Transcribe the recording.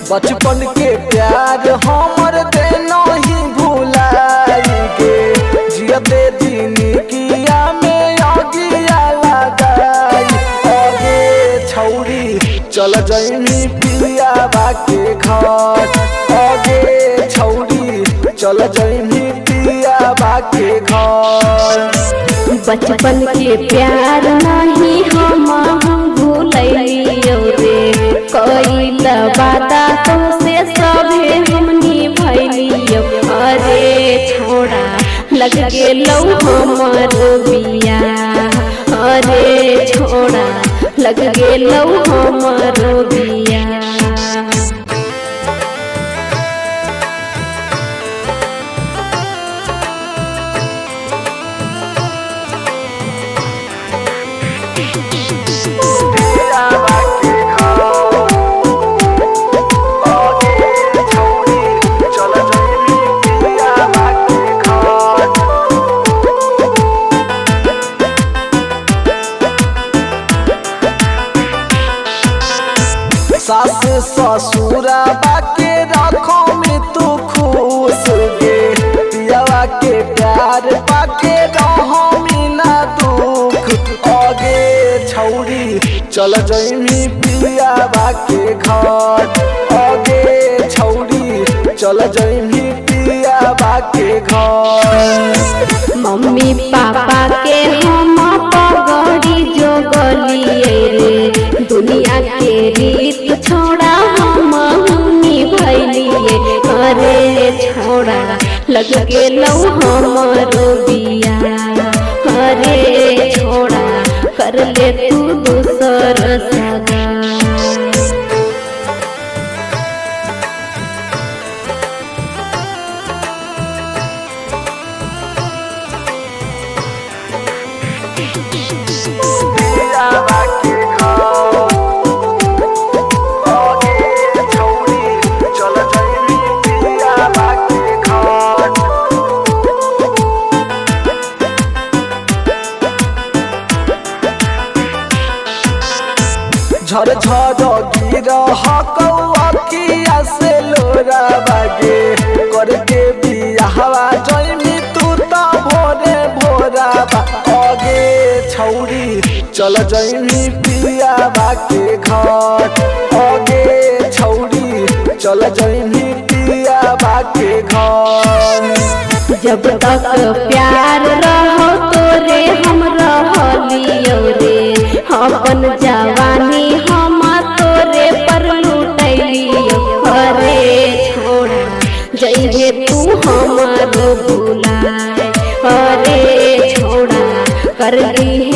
बचपन के प्यार हमर देनो ही भुलाई गे जियते जिंदगिया में आगिया लगाई आगे छौरी चल जइमी पिया बाके घर आगे छौरी चल जइमी पिया बाके घर। बचपन के प्यार नहीं हम भूलियो रे कइल वादा तुमसे सभे हमनी भइलियो अरे छोड़ा लग गेलौ हमर बिया अरे छोड़ा लग गेलौ हमर बिया। सास ससुरा बाके रखो में तू खुश गे पियावा के प्यार पाके रहो बिना दुख आगे छौरी चल जइमी पियावा के घर आगे छौरी चल जइमी पियावा के घर। मम्मी पापा के हम पगड़ी जो गलिए रे दुनिया के रीत छोड़ा हम भइलिए अरे छोड़ा लग गेलौ हमर बिया अरे छोड़ा कर ले तू दूसर सगा। झर झर गिर हकिया से लोरा बागे करके बियाहवा जइमी तू त भोरे भोरा आगे छौरी चल जइमी पियावा के घर आगे छौरी चल जइमी पियावा के घर। जब तक प्यार रहो तोरे हम रहलियो रे अपन जवानी हम तोरे पर लुटैलियो अरे छोड़ा जइहे तू हमर भुलाए अरे छोड़ा कर ली